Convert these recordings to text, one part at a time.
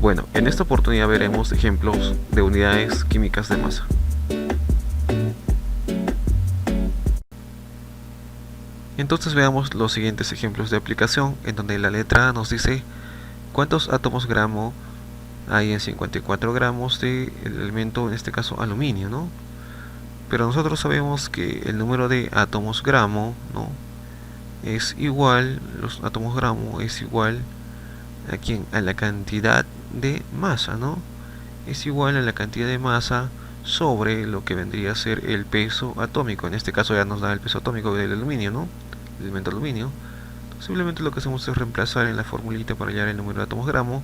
Bueno, en esta oportunidad veremos ejemplos de unidades químicas de masa. Entonces veamos los siguientes ejemplos de aplicación, en donde la letra A nos dice cuántos átomos gramo hay en 54 gramos del elemento, en este caso aluminio, ¿no? Pero nosotros sabemos que el número de átomos gramo, ¿no?, es igual, los átomos gramo es igual a quién, a la cantidad de masa, ¿no? Es igual a la cantidad de masa sobre lo que vendría a ser el peso atómico. En este caso ya nos da el peso atómico del aluminio, ¿no?, el elemento aluminio. Simplemente lo que hacemos es reemplazar en la formulita para hallar el número de átomos gramo.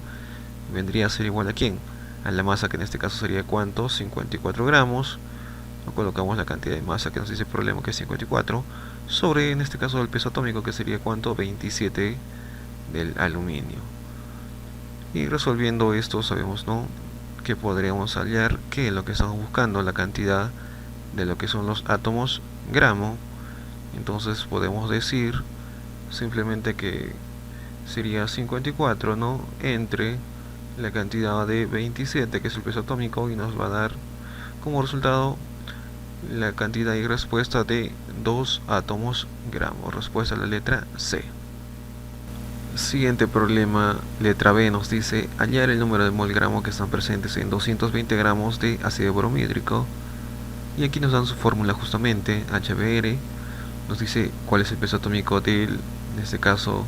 Vendría a ser igual a quién, a la masa, que en este caso sería ¿cuánto? 54 gramos. Colocamos la cantidad de masa que nos dice el problema, que es 54, sobre, en este caso, el peso atómico, que sería ¿cuánto? 27 del aluminio. Y resolviendo esto sabemos, ¿no?, que podríamos hallar que lo que estamos buscando, la cantidad de lo que son los átomos gramo. Entonces podemos decir simplemente que sería 54, ¿no?, entre la cantidad de 27, que es el peso atómico, y nos va a dar como resultado la cantidad y respuesta de 2 átomos gramo. Respuesta a la letra C. Siguiente problema, letra B, nos dice hallar el número de mol gramo que están presentes en 220 gramos de ácido bromhídrico. Y aquí nos dan su fórmula justamente, HBr. Nos dice cuál es el peso atómico del, en este caso,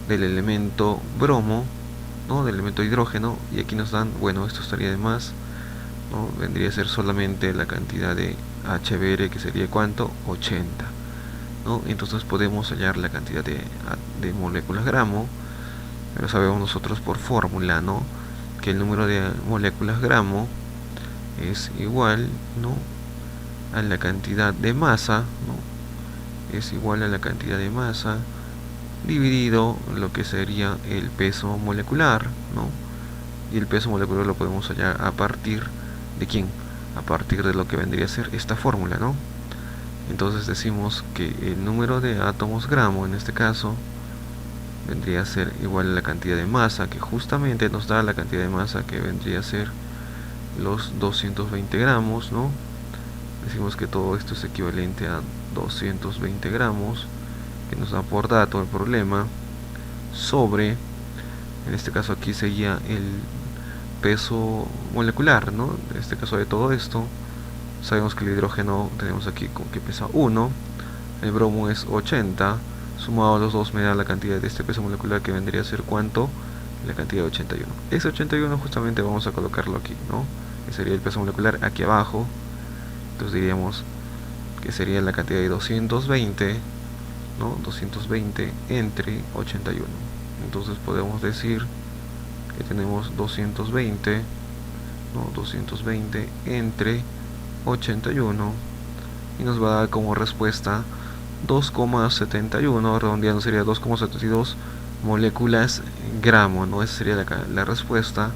del elemento bromo, ¿no?, del elemento hidrógeno. Y aquí nos dan, bueno, esto estaría de más, ¿no?, vendría a ser solamente la cantidad de HBr, que sería ¿cuánto? 80, ¿no? Entonces podemos hallar la cantidad de moléculas gramo, pero sabemos nosotros por fórmula, ¿no?, que el número de moléculas gramo es igual, ¿no?, a la cantidad de masa, ¿no?, es igual a la cantidad de masa dividido lo que sería el peso molecular, ¿no? Y el peso molecular lo podemos hallar a partir de quién, a partir de lo que vendría a ser esta fórmula, ¿no? Entonces decimos que el número de átomos gramo, en este caso, vendría a ser igual a la cantidad de masa, que justamente nos da la cantidad de masa, que vendría a ser los 220 gramos, ¿no? Decimos que todo esto es equivalente a 220 gramos, que nos da por dato el problema, sobre, en este caso aquí sería el peso molecular, ¿no?, en este caso de todo esto. Sabemos que el hidrógeno tenemos aquí con que pesa 1, el bromo es 80, sumado a los dos me da la cantidad de este peso molecular, que vendría a ser ¿cuánto? La cantidad de 81. Ese 81 justamente vamos a colocarlo aquí, ¿no?, que sería el peso molecular aquí abajo. Entonces diríamos que sería la cantidad de 220, ¿no?, 220 entre 81. Entonces podemos decir que tenemos 220, ¿no?, 220 entre 81, y nos va a dar como respuesta 2,71, redondeando sería 2,72 moléculas gramo, ¿no? Esa sería la respuesta,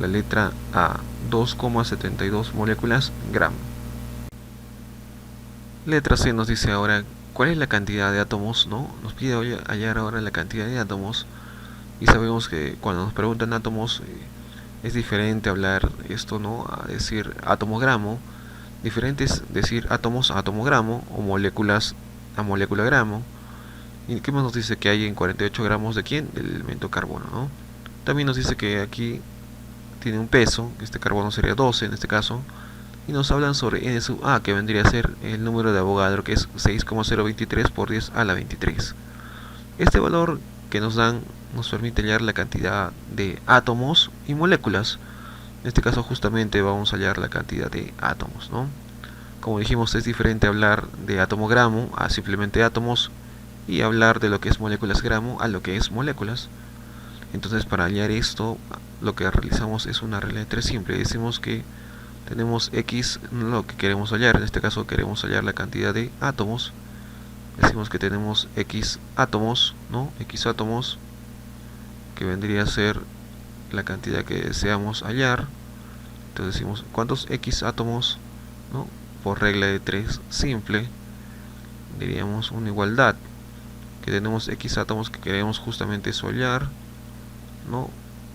la letra A, 2,72 moléculas gramo. Letra C nos dice ahora cuál es la cantidad de átomos, ¿no? Nos pide hallar ahora la cantidad de átomos, y sabemos que cuando nos preguntan átomos es diferente hablar esto, ¿no?, a decir átomo gramo. Diferente es decir átomos a átomo gramo, o moléculas a molécula gramo. ¿Y qué más nos dice? Que hay en 48 gramos de quién, del elemento carbono, ¿no? También nos dice que aquí tiene un peso, que este carbono sería 12 en este caso, y nos hablan sobre n sub a, que vendría a ser el número de Avogadro, que es 6,023 por 10 a la 23. Este valor que nos dan nos permite hallar la cantidad de átomos y moléculas. En este caso justamente vamos a hallar la cantidad de átomos, ¿no? Como dijimos, es diferente hablar de átomo gramo a simplemente átomos, y hablar de lo que es moléculas gramo a lo que es moléculas. Entonces, para hallar esto, lo que realizamos es una regla de 3 simple. Decimos que tenemos x, lo que queremos hallar, en este caso queremos hallar la cantidad de átomos. Decimos que tenemos x átomos, ¿no?, x átomos, que vendría a ser la cantidad que deseamos hallar. Entonces decimos cuántos x átomos, ¿no?, por regla de 3 simple, diríamos una igualdad, que tenemos x átomos que queremos justamente eso hallar, ¿no?,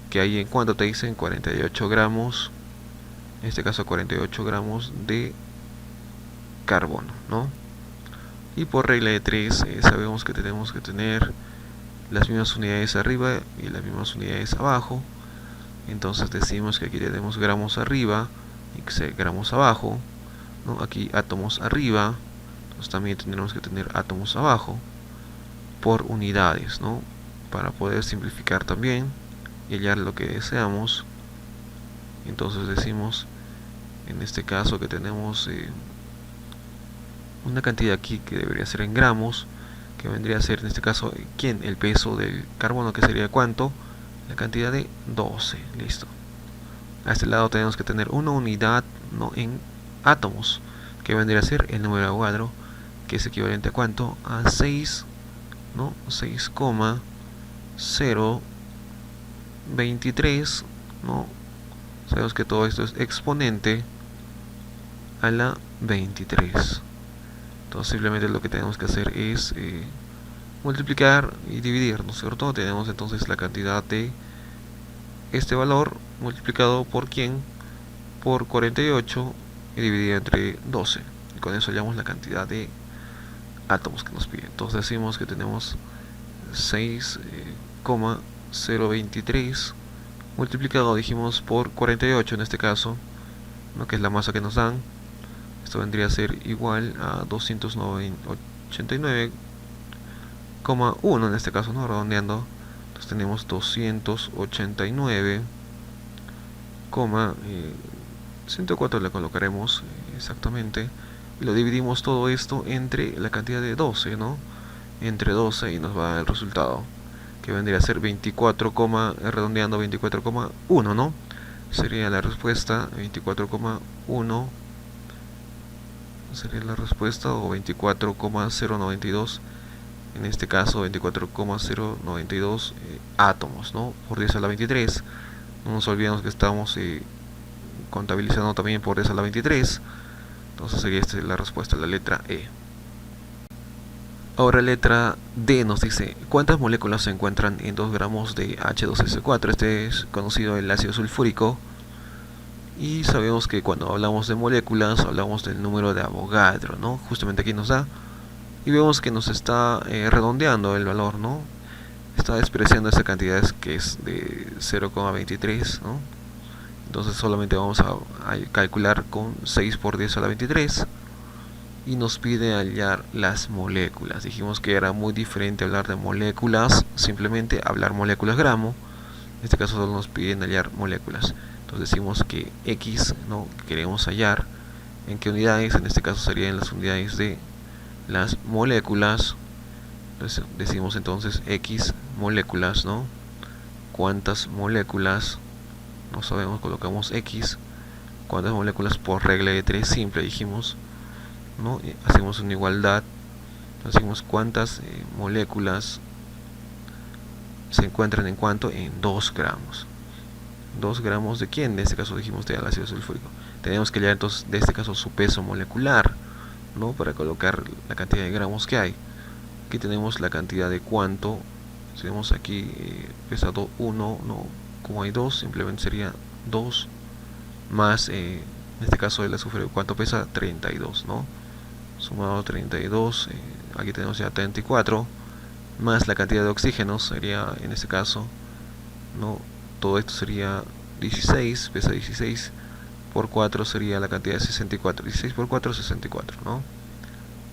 que hay en cuánto te dicen 48 gramos, en este caso 48 gramos de carbono, ¿no? Y por regla de 3 sabemos que tenemos que tener las mismas unidades arriba y las mismas unidades abajo. Entonces decimos que aquí tenemos gramos arriba y gramos abajo, ¿no? Aquí átomos arriba, entonces también tendremos que tener átomos abajo por unidades, ¿no? Para poder simplificar también y hallar lo que deseamos. Entonces decimos en este caso que tenemos una cantidad aquí que debería ser en gramos, que vendría a ser en este caso el peso del carbono, que sería cuánto, la cantidad de 12. Listo. A este lado tenemos que tener una unidad, ¿no?, en átomos, que vendría a ser el número de Avogadro, que es equivalente a cuánto, a 6, ¿no? 6,023, ¿no? Sabemos que todo esto es exponente a la 23. Entonces simplemente lo que tenemos que hacer es multiplicar y dividir, ¿no es cierto? Tenemos entonces la cantidad de este valor multiplicado por quién, por 48 y dividido entre 12. Y con eso hallamos la cantidad de átomos que nos pide. Entonces decimos que tenemos 6,023 multiplicado, dijimos, por 48 en este caso, ¿no?, que es la masa que nos dan. Esto vendría a ser igual a 289,1 en este caso, ¿no?, redondeando. Entonces tenemos 289,104 le colocaremos exactamente, y lo dividimos todo esto entre la cantidad de 12, ¿no? Entre 12 y nos va a dar el resultado, que vendría a ser 24, redondeando 24,1, ¿no? Sería la respuesta 24,1, sería la respuesta, o 24,092, en este caso 24,092 átomos, ¿no?, por 10 a la 23. No nos olvidemos que estamos contabilizando también por 10 a la 23. Entonces sería esta la respuesta, la letra E. Ahora letra D nos dice cuántas moléculas se encuentran en 2 gramos de H2SO4. Este es conocido el ácido sulfúrico. Y sabemos que cuando hablamos de moléculas hablamos del número de Avogadro, ¿no? Justamente aquí nos da. Y vemos que nos está redondeando el valor, ¿no? Está despreciando esta cantidad que es de 0,23, ¿no? Entonces solamente vamos a calcular con 6 por 10 a la 23. Y nos pide hallar las moléculas. Dijimos que era muy diferente hablar de moléculas, simplemente hablar moléculas gramo. En este caso solo nos piden hallar moléculas. Entonces decimos que X, ¿no?, queremos hallar en qué unidades. En este caso serían las unidades de las moléculas. Entonces decimos entonces X moléculas, ¿no? ¿Cuántas moléculas? No sabemos, colocamos X. ¿Cuántas moléculas? Por regla de 3 simple dijimos, ¿no? Hacemos una igualdad. Decimos cuántas moléculas se encuentran en cuánto, en 2 gramos. 2 gramos de quién, en este caso dijimos del ácido sulfúrico. Tenemos que hallar entonces de este caso su peso molecular, ¿no?, para colocar la cantidad de gramos que hay. Aquí tenemos la cantidad de cuánto. Tenemos aquí pesa 1, no, como hay 2, simplemente sería 2 más en este caso del azufre, ¿cuánto pesa? 32, ¿no? Sumado 32, aquí tenemos ya 34, más la cantidad de oxígeno sería en este caso, ¿no? Todo esto sería 16, pesa 16, por 4 sería la cantidad de 64, 16 por 4, 64, ¿no?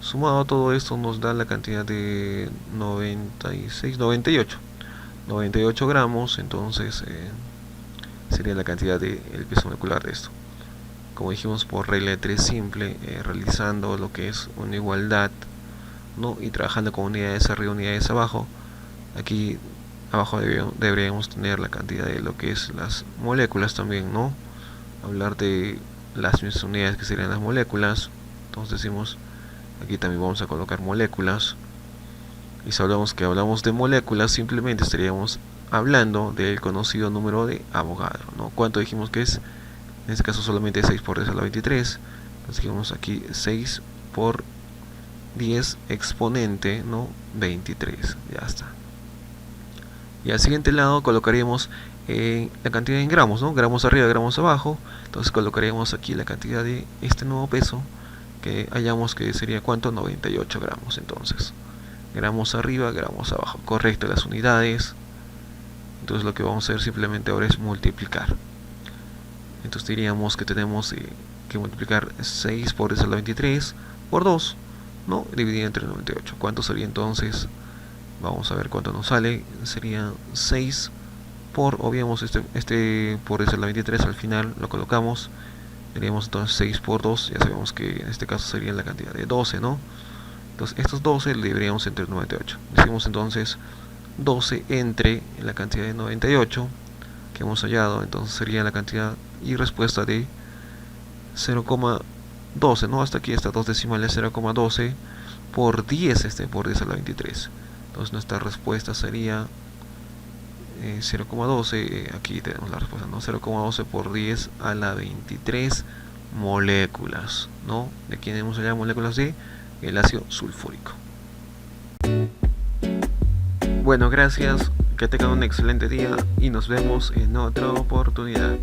Sumado todo esto nos da la cantidad de 98 gramos. Entonces sería la cantidad del peso molecular de esto. Como dijimos, por regla de 3 simple, realizando lo que es una igualdad, ¿no?, y trabajando con unidades arriba, unidades abajo. Aquí abajo deberíamos tener la cantidad de lo que es las moléculas también, ¿no? Hablar de las mismas unidades que serían las moléculas. Entonces decimos, aquí también vamos a colocar moléculas. Y si hablamos de moléculas, simplemente estaríamos hablando del conocido número de Avogadro, ¿no? ¿Cuánto dijimos que es? En este caso solamente 6 por 10 a la 23. Entonces dijimos aquí 6 por 10 exponente, ¿no?, 23. Ya está. Y al siguiente lado colocaríamos la cantidad en gramos, ¿no? Gramos arriba, gramos abajo. Entonces colocaríamos aquí la cantidad de este nuevo peso, que hallamos que sería ¿cuánto? 98 gramos. Entonces, gramos arriba, gramos abajo. Correcto, las unidades. Entonces lo que vamos a hacer simplemente ahora es multiplicar. Entonces diríamos que tenemos que multiplicar 6 por 10 a la 23 por 2, ¿no? Dividido entre 98. ¿Cuánto sería entonces? Vamos a ver cuánto nos sale. Sería 6 por, obviamos este por 10 a la 23 al final lo colocamos. Teníamos entonces 6 por 2, ya sabemos que en este caso sería la cantidad de 12, ¿no? Entonces estos 12 le dividiríamos entre 98. Decimos entonces 12 entre la cantidad de 98 que hemos hallado, entonces sería la cantidad y respuesta de 0,12, ¿no? Hasta aquí estas dos decimales, 0,12 por 10, por 10 a la 23. Entonces nuestra respuesta sería 0,12, aquí tenemos la respuesta, ¿no? 0,12 por 10 a la 23 moléculas, ¿no? De aquí hemos hallado moléculas de el ácido sulfúrico. Bueno, gracias, que tengan un excelente día y nos vemos en otra oportunidad.